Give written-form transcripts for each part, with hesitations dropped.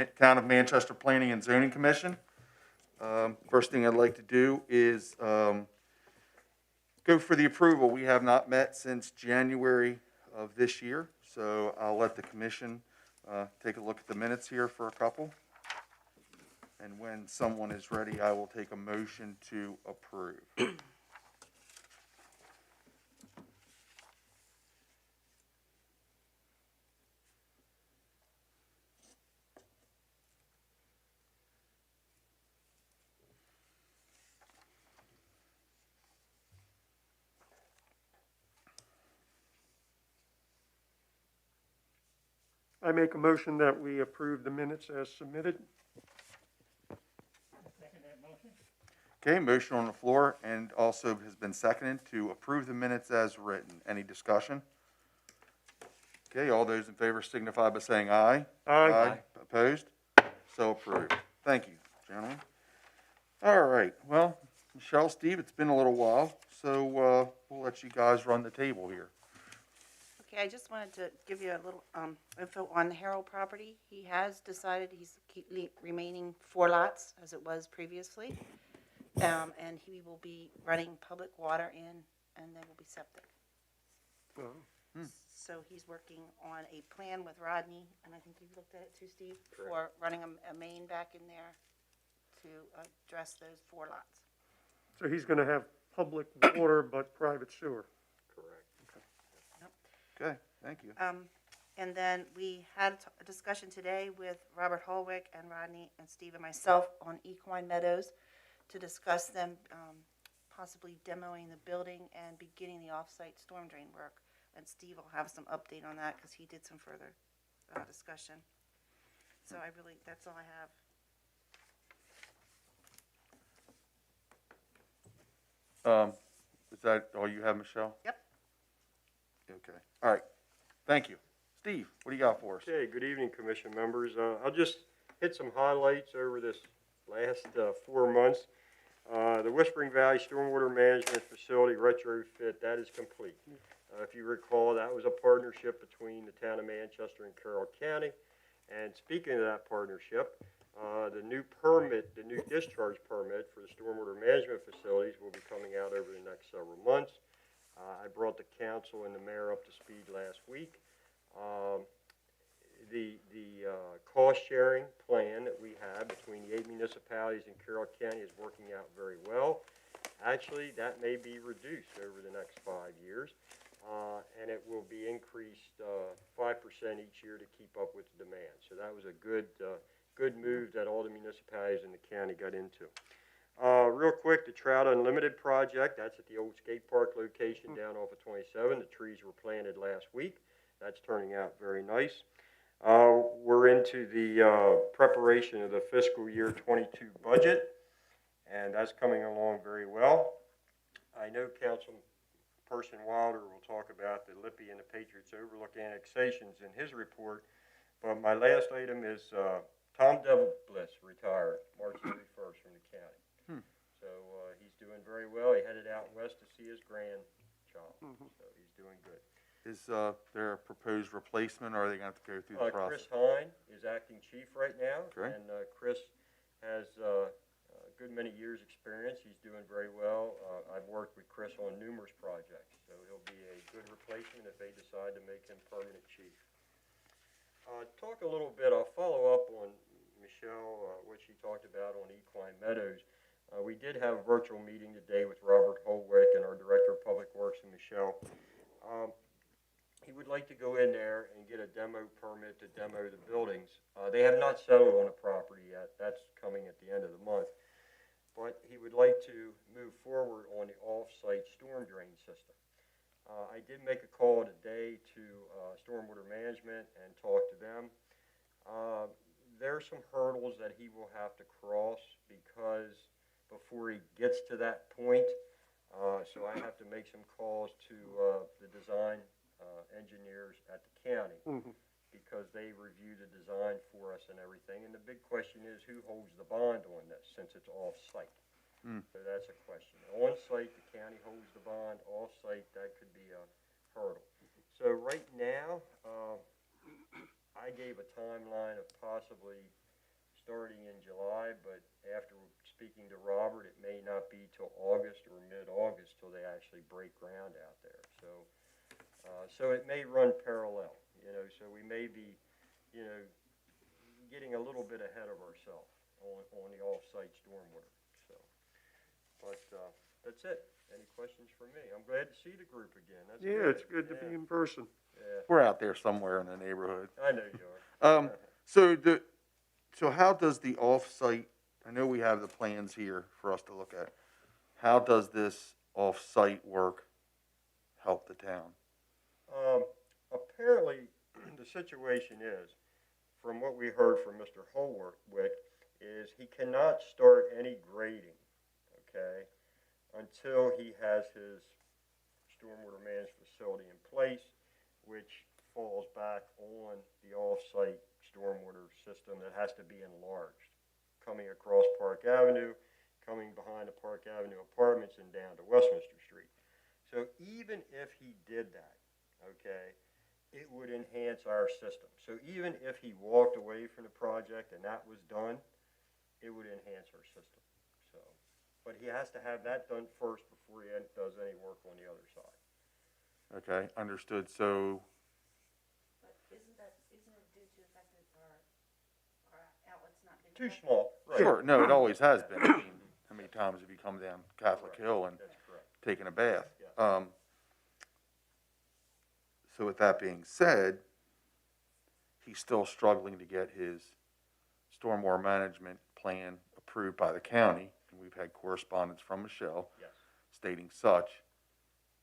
Town of Manchester Planning and Zoning Commission. First thing I'd like to do is go for the approval. We have not met since January of this year, so I'll let the commission take a look at the minutes here for a couple. And when someone is ready, I will take a motion to approve. I make a motion that we approve the minutes as submitted. Second that motion? Okay, motion on the floor and also has been seconded to approve the minutes as written. Any discussion? Okay, all those in favor signify by saying aye. Aye. Opposed? So approved. Thank you, gentlemen. All right, well, Michelle, Steve, it's been a little while, so we'll let you guys run the table here. Okay, I just wanted to give you a little info on the Carroll property. He has decided he's remaining 4 lots as it was previously. And he will be running public water in, and they will be septic. Oh, So he's working on a plan with Rodney, and I think you've looked at it too, Steve, for running a main back in there to address those 4 lots. so he's going to have public water but private sewer. Okay, thank you. And then we had a discussion today with Robert Holwick and Rodney and Steve and myself on Equine Meadows to discuss them possibly demoing the building and beginning the off-site storm drain work. And Steve will have some update on that because he did some further discussion. So that's all I have. Is that all you have, Michelle? Yep. Okay, all right, thank you. Steve, what do you got for us? Okay, good evening, Commission members. I'll just hit some highlights over this last 4 months. The Whispering Valley Stormwater Management Facility retrofit, that is complete. If you recall, that was a partnership between the town of Manchester and Carroll County. And speaking of that partnership, the new discharge permit for the stormwater management facilities will be coming out over the next several months. I brought the council and the mayor up to speed last week. The cost sharing plan that we have between the 8 municipalities in Carroll County is working out very well. Actually, that may be reduced over the next 5 years, and it will be increased 5% each year to keep up with the demand. So that was a good move that all the municipalities in the county got into. Real quick, the Trout Unlimited project, that's at the old skate park location down off of 27. The trees were planted last week. That's turning out very nice. We're into the preparation of the fiscal year 22 budget, and that's coming along very well. I know Councilperson Wilder will talk about the Lippy and the Patriots Overlook annexations in his report, but my last item is Tom Debliss retired March 31st from the county. So he's doing very well. He headed out west to see his grandchild, so he's doing good. Is there a proposed replacement, or are they going to have to go through the process? Chris Hine is acting chief right now, Okay. and Chris has a good many years' experience. He's doing very well. I've worked with Chris on numerous projects, so he'll be a good replacement if they decide to make him permanent chief. Talk a little bit, I'll follow up on Michelle, what she talked about on Equine Meadows. We did have a virtual meeting today with Robert Holwick and our Director of Public Works and Michelle. He would like to go in there and get a demo permit to demo the buildings. They have not settled on the property yet. That's coming at the end of the month. But he would like to move forward on the off-site storm drain system. I did make a call today to Stormwater Management and talk to them. There are some hurdles that he will have to cross before he gets to that point. So I have to make some calls to the design engineers at the county because they review the design for us and everything. And the big question is who holds the bond on this since it's off-site. So that's a question. On-site, the county holds the bond. Off-site, that could be a hurdle. So right now, I gave a timeline of possibly starting in July, but after speaking to Robert, it may not be till August or mid-August till they actually break ground out there. So it may run parallel, so we may be, getting a little bit ahead of ourselves on the off-site stormwater, so. But, that's it. Any questions for me? I'm glad to see the group again. That's Yeah, good. it's good to be Yeah. in person. Yeah, We're out there somewhere in the neighborhood. I know you are. So how does the off-site, I know we have the plans here for us to look at. How does this off-site work help the town? Apparently, the situation is, from what we heard from Mr. Holwick, is he cannot start any grading, okay, until he has his stormwater management facility in place, which falls back on the off-site stormwater system that has to be enlarged, coming across Park Avenue, coming behind the Park Avenue apartments and down to Westminster Street. So even if he did that, okay, it would enhance our system. So even if he walked away from the project and that was done, it would enhance our system. So, but he has to have that done first before he does any work on the other side. Okay, understood. So, But isn't it due to the fact that our outlet's not big Too enough? small, right? sure, no, it always has been. I mean, how many times have you come down Catholic Correct. Hill and That's correct. taken a bath? Yeah. So with that being said, he's still struggling to get his stormwater management plan approved by the county, and we've had correspondence from Michelle Yes. stating such.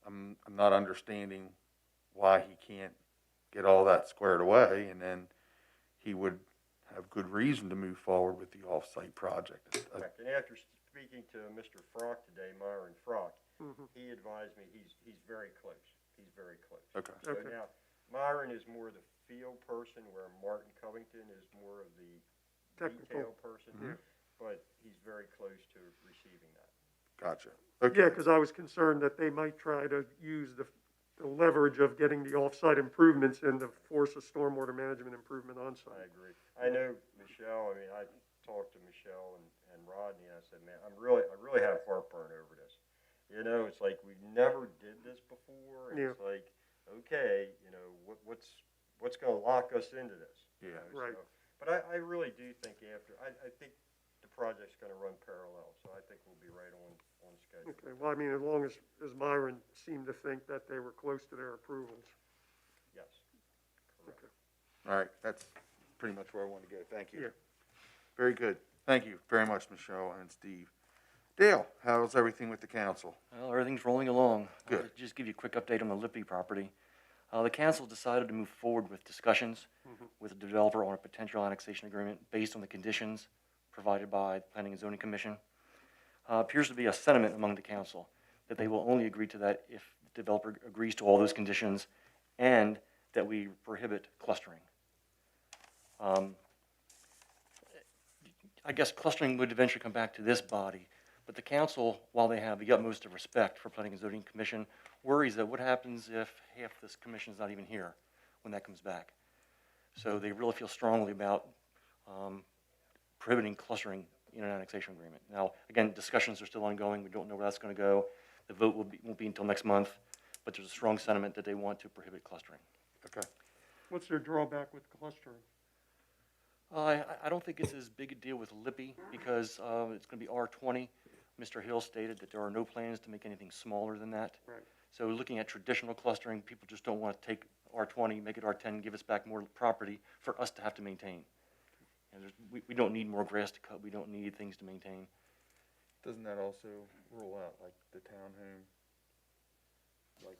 I'm not understanding why he can't get all that squared away, and then he would have good reason to move forward with the off-site project. Correct. And after speaking to Mr. Frock today, Myron Frock, Mhm. he advised me he's very close. He's very close. Okay. So Okay. now, Myron is more the field person, where Martin Covington is more of the Technical. detail person. Mhm. But he's very close to receiving that. Gotcha. Yeah, Okay. because I was concerned that they might try to use the leverage of getting the off-site improvements and to force a stormwater management improvement I on-site. agree. I know Michelle, I talked to Michelle and Rodney, and I said, man, I really have heartburn over this. It's like we never did this before, and Yeah. it's like, okay, what's going to lock us into this? Yeah. Right. So, but I really do think I think the project's going to run parallel, so I think we'll be right on schedule. Okay, well, I mean, as long as Myron seemed to think that they were close to their approvals. Yes. Correct. Okay. All right, that's pretty much where I want to go. Thank you. Yeah. Very good. Thank you very much, Michelle and Steve. Dale, how's everything with the council? Well, everything's rolling along. Good. I'll just give you a quick update on the Lippy property. The council decided to move forward with discussions with the developer on a potential annexation agreement based on the conditions provided by the Planning and Zoning Commission. Appears to be a sentiment among the council that they will only agree to that if the developer agrees to all those conditions and that we prohibit clustering. I guess clustering would eventually come back to this body, but the council, while they have the utmost of respect for Planning and Zoning Commission, worries that what happens if half this commission is not even here when that comes back. So they really feel strongly about prohibiting clustering in an annexation agreement. Now, again, discussions are still ongoing. We don't know where that's going to go. The vote won't be until next month, but there's a strong sentiment that they want to prohibit clustering. Okay. What's their drawback with clustering? I don't think it's as big a deal with Lippy because it's going to be R20. Mr. Hill stated that there are no plans to make anything smaller than that. Right. So looking at traditional clustering, people just don't want to take R20, make it R10, give us back more property for us to have to maintain. And we don't need more grass to cut. We don't need things to maintain. Doesn't that also rule out like the townhome? Like,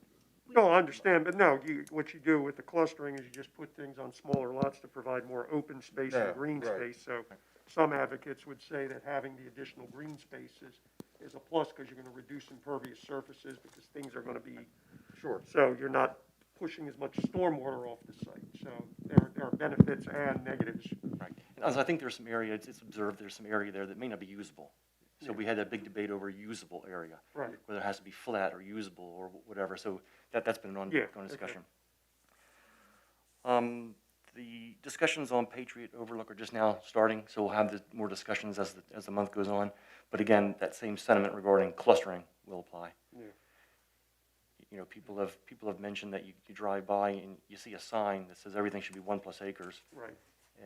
No, I understand, but no, what you do with the clustering is you just put things on smaller lots to provide more open space Yeah, and green right. space. So some advocates would say that having the additional green spaces is a plus because you're going to reduce impervious surfaces because things are going to be, sure. so you're not pushing as much stormwater off the site. So there are benefits and negatives. Right. And as I think there's some area, it's observed there's some area there that may not be usable. So we had that big debate over usable area, Right. whether it has to be flat or usable or whatever. So that's been an Yeah, ongoing discussion. The discussions on Patriot Overlook are just now starting, so we'll have more discussions as the month goes on. But again, that same sentiment regarding clustering will apply. Yeah. You know, people have mentioned that you drive by and you see a sign that says everything should be 1+ acres. Right.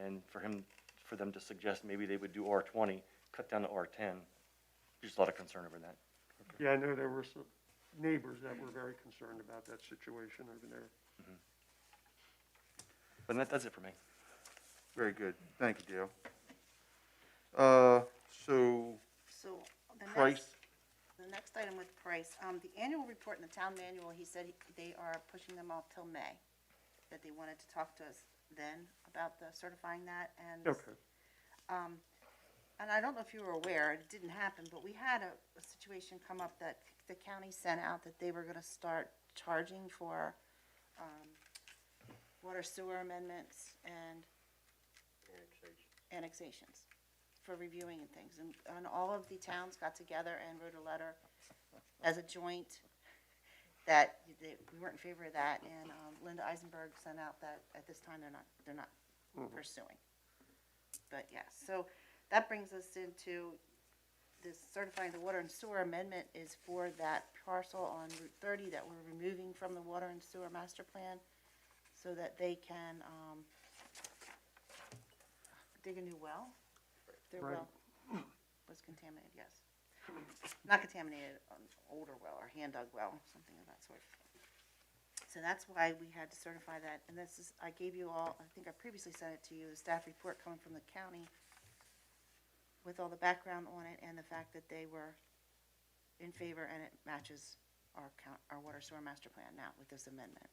And for them to suggest maybe they would do R20, cut down to R10, there's a lot of concern over that. Yeah, I know there were some neighbors that were very concerned about that situation over there. But that's it for me. Very good. Thank you, Dale. So So the price, next item with price, the annual report in the town manual, he said they are pushing them off till May, that they wanted to talk to us then about the certifying that, and. Okay. And I don't know if you were aware, it didn't happen, but we had a situation come up that the county sent out that they were gonna start charging for, water sewer amendments and annexations for reviewing and things. And all of the towns got together and wrote a letter as a joint that we weren't in favor of that. And Linda Eisenberg sent out that at this time they're not pursuing. But yeah, so that brings us into this certifying the water and sewer amendment is for that parcel on Route 30 that we're removing from the water and sewer master plan so that they can dig a new well. Their Right. well was contaminated, yes. Not contaminated, an older well or hand-dug well, something of that sort. So that's why we had to certify that. And this is, I gave you all, I think I previously sent it to you, the staff report coming from the county with all the background on it and the fact that they were in favor and it matches our water sewer master plan now with this amendment.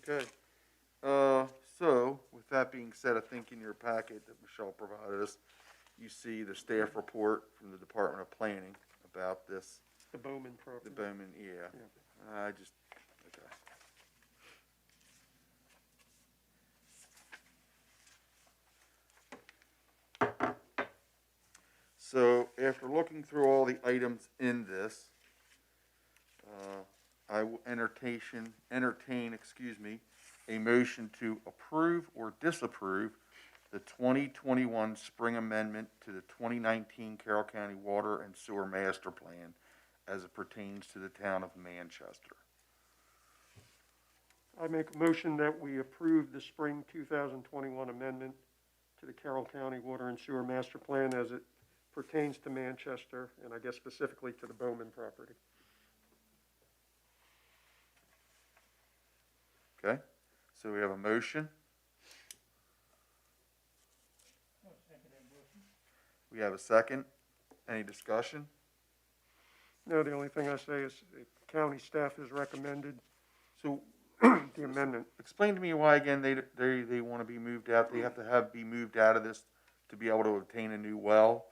okay. So with that being said, I think in your packet that Michelle provided us, you see the staff report from the Department of Planning about this, The Bowman the property. Bowman, yeah. Yeah. Okay. So after looking through all the items in this, I will entertain, a motion to approve or disapprove the 2021 spring amendment to the 2019 Carroll County Water and Sewer Master Plan as it pertains to the town of Manchester. I make a motion that we approve the spring 2021 amendment to the Carroll County Water and Sewer Master Plan as it pertains to Manchester, and I guess specifically to the Bowman property. Okay, so we have a motion. We have a second. Any discussion? No, the only thing I say is the county staff has recommended So the amendment. explain to me why again they want to be moved out. They have to be moved out of this to be able to obtain a new well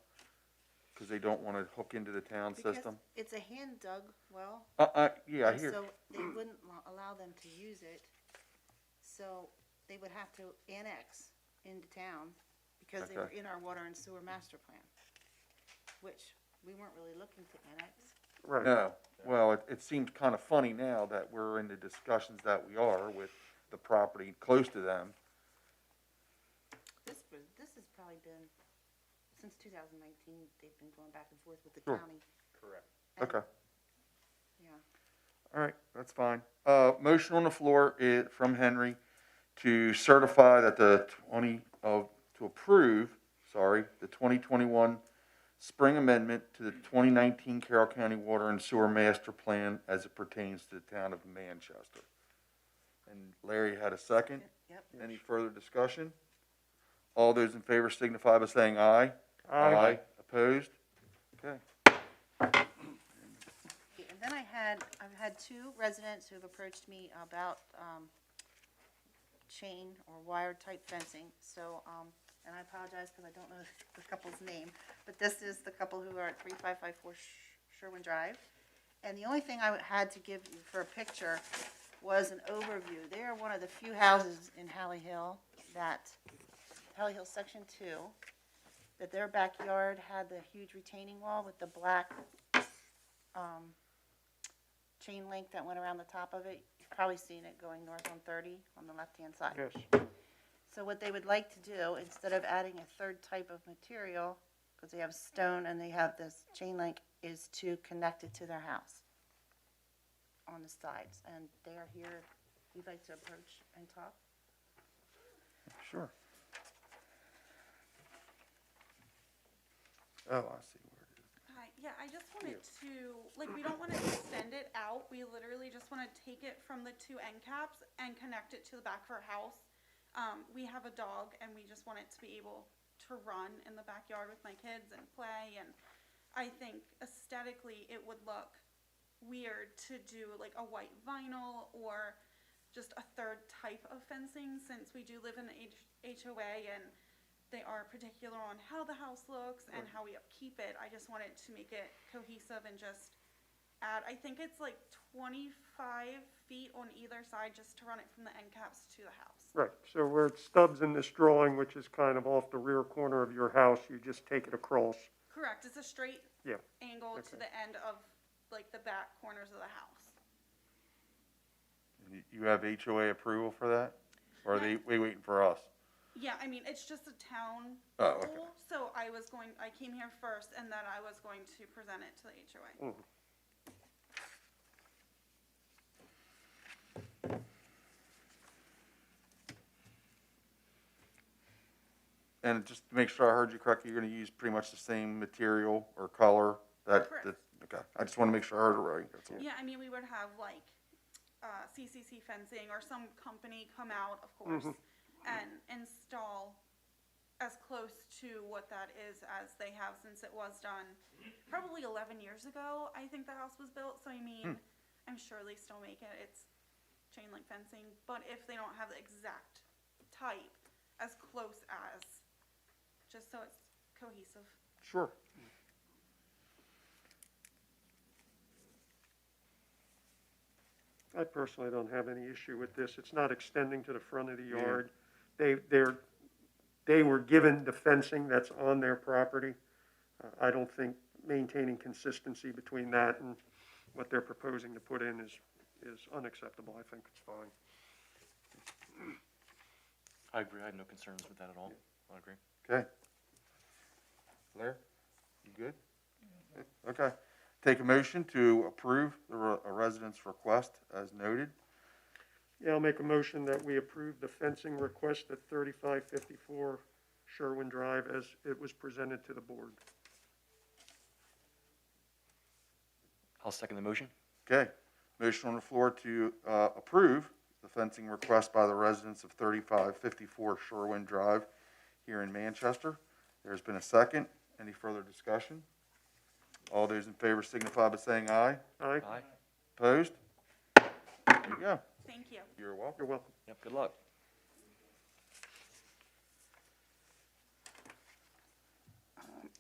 because they don't want to hook into the town Because system. it's a hand-dug well. Yeah, I and hear. So they wouldn't allow them to use it, so they would have to annex into town because they were Okay. in our water and sewer master plan, which we weren't really looking to annex. Right. No, well, it seems kind of funny now that we're in the discussions that we are with the property close to them. This has probably been, since 2019, they've been going back and forth with the Sure. county. Correct. and- Okay. Yeah. All right, that's fine. Motion on the floor is from Henry to certify that the to approve, the 2021 spring amendment to the 2019 Carroll County Water and Sewer Master Plan as it pertains to the town of Manchester. And Larry had a second. Yep. Any further discussion? All those in favor signify by saying aye. Aye. Opposed? Okay. And then I've had two residents who have approached me about chain or wire type fencing. So and I apologize because I don't know the couple's name, but this is the couple who are at 3554 Sherwin Drive. And the only thing I had to give you for a picture was an overview. They are one of the few houses in Hallie Hill Section 2, that their backyard had the huge retaining wall with the black chain link that went around the top of it. You've probably seen it going north on 30 on the left-hand side. Yes. So what they would like to do, instead of adding a third type of material, because they have stone and they have this chain link, is to connect it to their house on the sides. And they are here, we'd like to approach and talk. Sure. Oh, I see where it is. Hi, yeah, I just wanted to, like, we don't want to extend it out. We literally just want to take it from the two end caps and connect it to the back of our house. We have a dog and we just want it to be able to run in the backyard with my kids and play. And I think aesthetically it would look weird to do like a white vinyl or just a third type of fencing, since we do live in an HOA and they are particular on how the house looks and how we upkeep it. I just wanted to make it cohesive and just add, I think it's like 25 feet on either side just to run it from the end caps to the house. Right, so where it stubs in this drawing, which is kind of off the rear corner of your house, you just take it across. Correct, it's a straight Yeah. angle to Okay. the end of like the back corners of the house. You have HOA approval for that? Or are they waiting for us? Yeah, I mean, it's just a town Oh, okay. rule, so I came here first and then I was going to present it to the HOA. Mhm. And just to make sure I heard you correctly, you're gonna use pretty much the same material or color that, Correct. okay. I just wanna make sure I heard it right, that's all. Yeah, I mean, we would have like CCC fencing or some company come out, of course, and install as close to what that is as they have, since it was done probably 11 years ago, I think the house was built. So I mean, I'm sure they still make it. It's chain link fencing, but if they don't have the exact type, as close as, just so it's cohesive. Sure. I personally don't have any issue with this. It's not extending to the front of the Yeah. yard. They were given the fencing that's on their property. I don't think maintaining consistency between that and what they're proposing to put in is unacceptable. I think it's fine. I agree, I have no concerns with that at all. I agree. Okay. Blair, you good? Okay. Take a motion to approve the a resident's request as noted. Yeah, I'll make a motion that we approve the fencing request at 3554 Sherwin Drive as it was presented to the board. I'll second the motion. Okay. Motion on the floor to approve the fencing request by the residents of 3554 Sherwin Drive here in Manchester. There's been a second. Any further discussion? All those in favor signify by saying aye. Aye? Aye. Opposed? There you go. Thank you. You're welcome. You're welcome. Yep, good luck.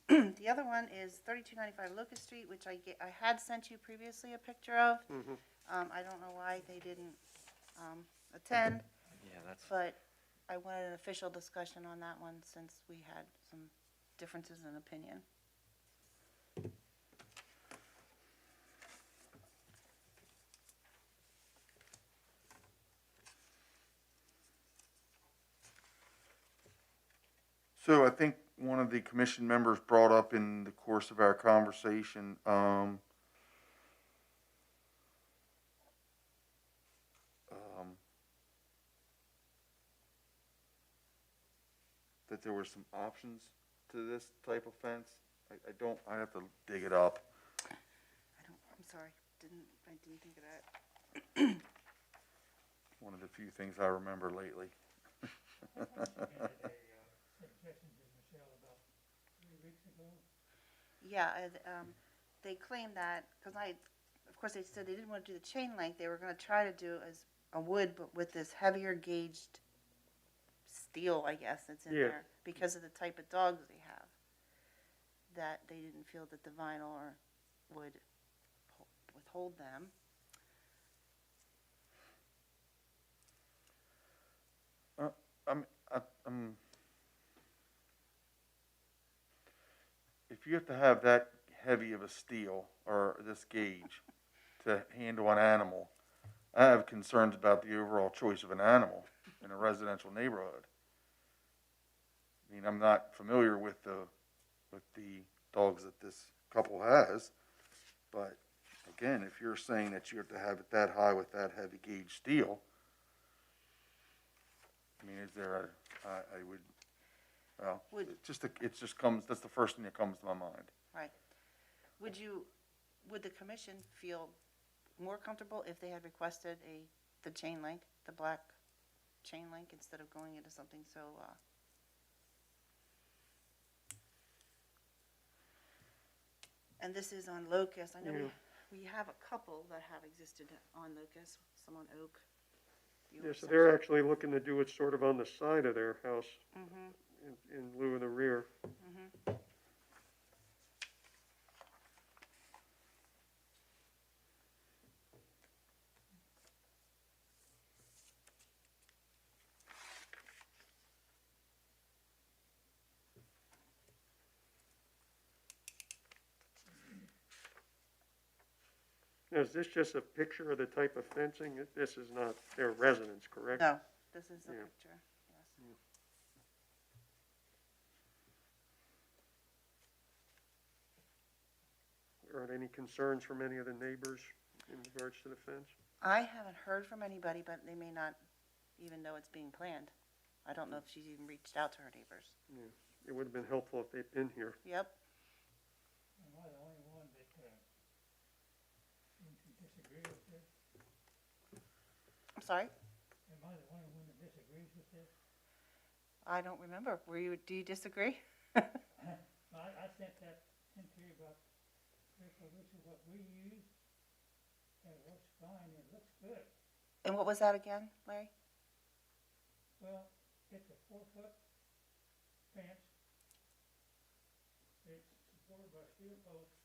The other one is 3295 Locust Street, which I had sent you previously a picture of. I don't know why they didn't attend, Yeah, that's, but I wanted an official discussion on that one since we had some differences in opinion. So I think one of the commission members brought up in the course of our conversation, that there were some options to this type of fence. I have to dig it up. I'm sorry, I didn't think of that. One of the few things I remember lately. Yeah, they claimed that, because of course, they said they didn't want to do the chain link, they were gonna try to do as a wood, but with this heavier gauged steel, I guess, that's in Yeah. there, because of the type of dogs they have. That they didn't feel that the vinyl would withhold them. If you have to have that heavy of a steel or this gauge to handle an animal, I have concerns about the overall choice of an animal in a residential neighborhood. I mean, I'm not familiar with the dogs that this couple has, but again, if you're saying that you have to have it that high with that heavy gauge steel, I mean, is there I would, well, it just comes, that's the first thing that comes to my mind. Right. Would the commission feel more comfortable if they had requested the chain link, the black chain link, instead of going into something so, and this is on Locust. I know we have a couple that have existed on Locust, some on Oak. Yeah, so they're actually looking to do it sort of on the side of their house Mm-hmm, in lieu of the rear. mm-hmm. Now, is this just a picture of the type of fencing? This is not their residence, correct? No, this is a Yeah. picture, yes. Are there any concerns from any of the neighbors in regards to the fence? I haven't heard from anybody, but they may not even know it's being planned. I don't know if she's even reached out to her neighbors. Yeah. It would have been helpful if they'd been here. Yep. Am I the only one that seems to disagree with this? I'm sorry? Am I the only one that disagrees with this? I don't remember. Do you disagree? I sent that into you about 3 or 4 weeks of what we use, and it works fine, it looks good. And what was that again, Larry? Well, it's a 4-foot fence. It's supported by steel posts.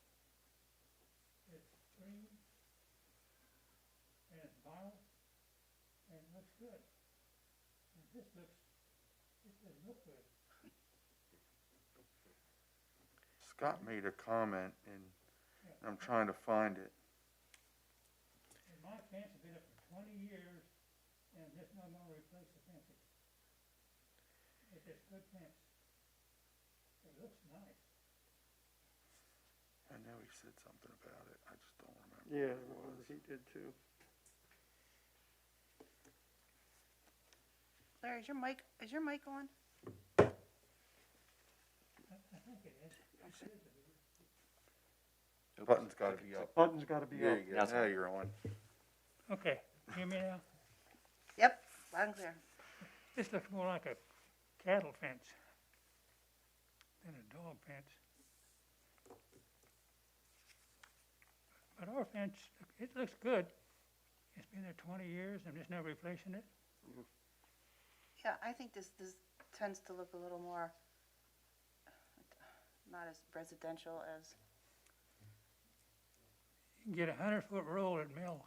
It's green, and it's vinyl, and it looks good. And this doesn't look good. Scott made a comment, and I'm trying to find it. And my fence has been up for 20 years, and this no longer replace the fencing. It's a good fence. It looks nice. I know he said something about it, I just don't remember. Yeah, what it was. he did too. Larry, is your mic on? I think it is. Button's gotta be up. Button's gotta be There up. you go, That's now fine. you're on. Okay, hear me now? Yep, loud and clear. This looks more like a cattle fence than a dog fence. But our fence, it looks good. It's been there 20 years and there's no replacing it. Yeah, I think this tends to look a little more, not as residential as, You can get a 100-foot roll at mill,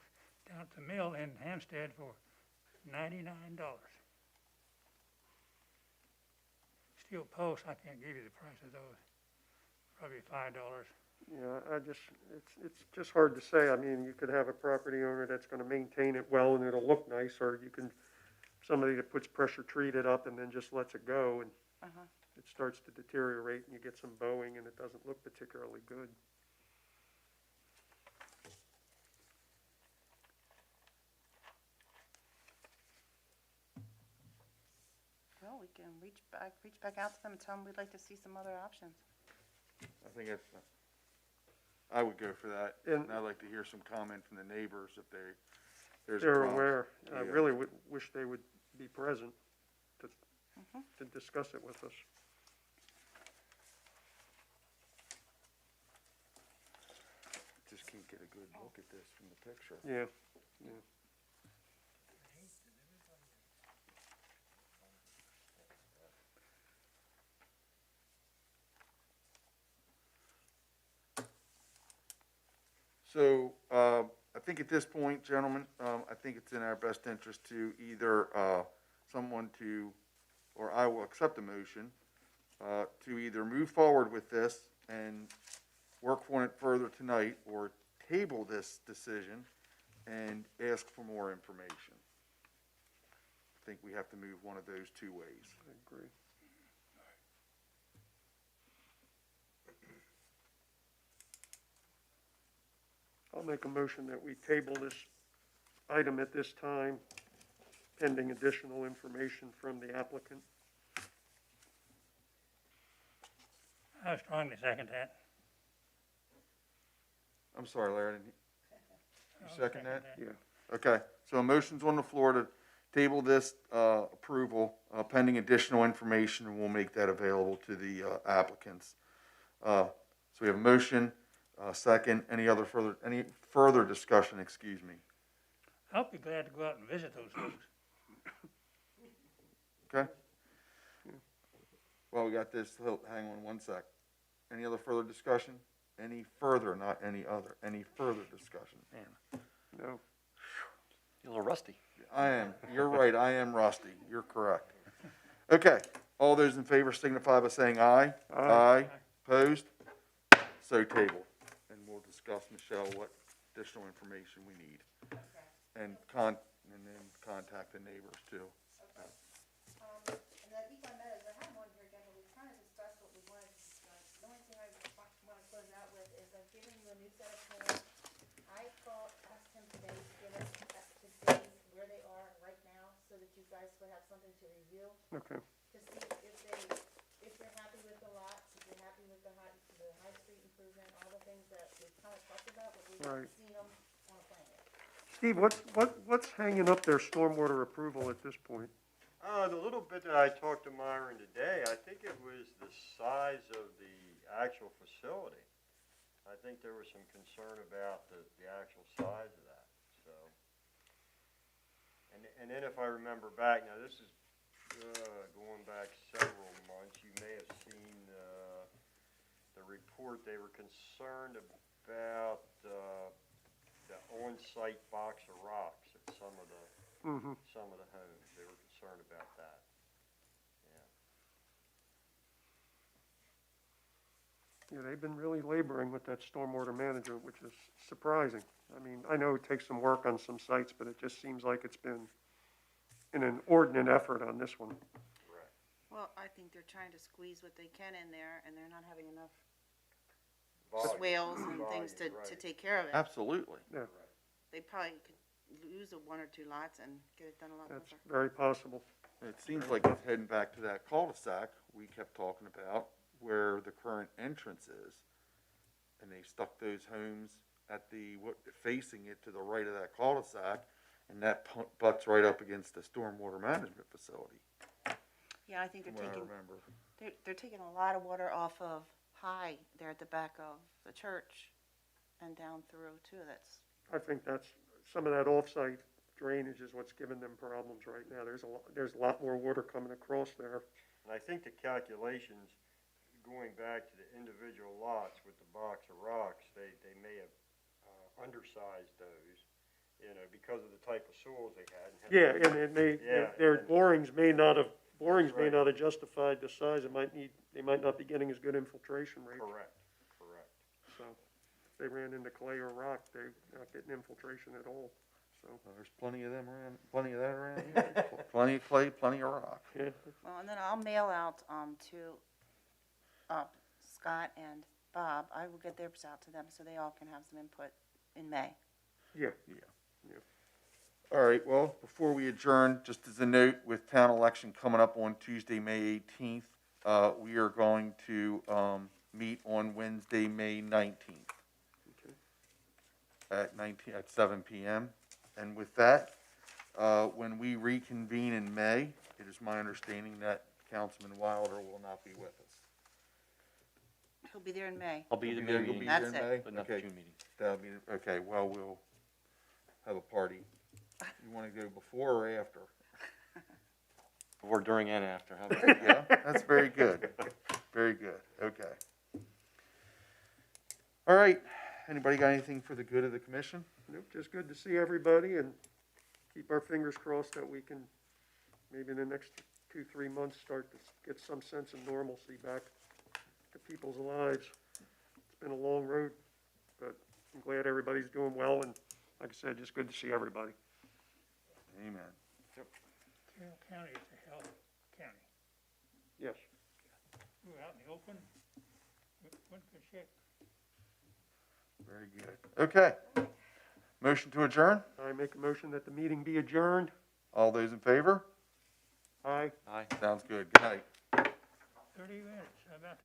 down at the mill in Hampstead for $99. Steel posts, I can't give you the price of those. Probably $5. Yeah, it's just hard to say. I mean, you could have a property owner that's gonna maintain it well and it'll look nice, or you can, somebody that puts pressure treated up and then just lets it go and it starts to deteriorate and you get some bowing and it doesn't look particularly good. well, we can reach back out to them and tell them we'd like to see some other options. I think I would go for that, And- and I'd like to hear some comment from the neighbors if there's a They're problem. aware. I Yeah. really wish they would be present Mhm. to discuss it with us. Just can't get a good look at this from the picture. Yeah. So, I think at this point, gentlemen, I think it's in our best interest to either, someone to, or I will accept a motion, to either move forward with this and work on it further tonight, or table this decision and ask for more information. I think we have to move one of those two ways. I agree. I'll make a motion that we table this item at this time, pending additional information from the applicant. I strongly second that. I'm sorry, Larry, didn't you second that? Yeah. Okay, so a motion's on the floor to table this, approval, pending additional information, and we'll make that available to the, applicants. So we have a motion, second, any further discussion, excuse me, I'll be glad to go out and visit those folks. okay? Well, we got this, hang on one sec. Any other further discussion? Any further, not any other, any further discussion? Man, No. You're a little rusty. you're right, I am rusty, you're correct. Okay, all those in favor signify by saying aye. Aye. Opposed? So tabled. And we'll discuss, Michelle, what additional information we need. And then contact the neighbors too. And the Econ Meadows, I have one here again, but we kind of discussed what we wanted to discuss. The only thing I want to close out with is I've given you a new set of plans. Asked him today to give us to date where they are right now, so that you guys would have something to review, Okay. to see if they're happy with the lots, if you're happy with the high street improvement, all the things that we've kind of talked about, but we haven't Right. seen them on a plan yet. Steve, what's hanging up their stormwater approval at this point? The little bit that I talked to Myron today, I think it was the size of the actual facility. I think there was some concern about the actual size of that, so. And then if I remember back, now this is, going back several months, you may have seen, the report, they were concerned about, the on-site box of rocks at some of the homes. They were concerned about that. Yeah, they've been really laboring with that stormwater management, which is surprising. I mean, I know it takes some work on some sites, but it just seems like it's been an inordinate effort on this one. Correct. Well, I think they're trying to squeeze what they can in there, and they're not having enough Volume. swales and things to Volume, right. take care of it. Absolutely. They probably could lose one or two lots and get it done a lot That's quicker. very possible. It seems like it's heading back to that cul-de-sac we kept talking about, where the current entrance is. And they stuck those homes at facing it to the right of that cul-de-sac, and that butts right up against the stormwater management facility, Yeah, I think from they're what I taking, remember. they're taking a lot of water off of High there at the back of the church and down through too. That's, I think that's, some of that off-site drainage is what's giving them problems right now. There's a lot more water coming across there. And I think the calculations, going back to the individual lots with the box of rocks, they may have undersized those, because of the type of soils they had. Yeah, and it may, Yeah, their and- borings may not have Right. justified the size. They might not be getting as good infiltration rate. Correct. So if they ran into clay or rock, they're not getting infiltration at all, so. Well, there's plenty of them around, plenty of that around here. Plenty of clay, plenty of rock. Yeah, well, and then I'll mail out, to, Scott and Bob. I will get theirs out to them so they all can have some input in May. yeah. All right, well, before we adjourn, just as a note, with town election coming up on Tuesday, May 18th, we are going to meet on Wednesday, May 19th Okay. at 7 p.m. And with that, when we reconvene in May, it is my understanding that Councilman Wilder will not be with us. He'll be there in May. I'll be at the You'll May be meeting, there That's in it. May? but not the Okay, June meeting. that'll be, okay, well, we'll have a party. You want to go before or after? Before, during, and after. How about that? Yeah, that's very good. Very good. Okay. All right. Anybody got anything for the good of the commission? Nope, just good to see everybody and keep our fingers crossed that we can, maybe in the next 2-3 months, start to get some sense of normalcy back to people's lives. It's been a long road, but I'm glad everybody's doing well, and like I said, just good to see everybody. Amen. Carroll County is a hell of a county. Yes. We're out in the open, we're in good shape. Very good. Okay. Motion to adjourn? I make a motion that the meeting be adjourned. All those in favor? Aye. Aye. Sounds good. Good night. 30 minutes, how about?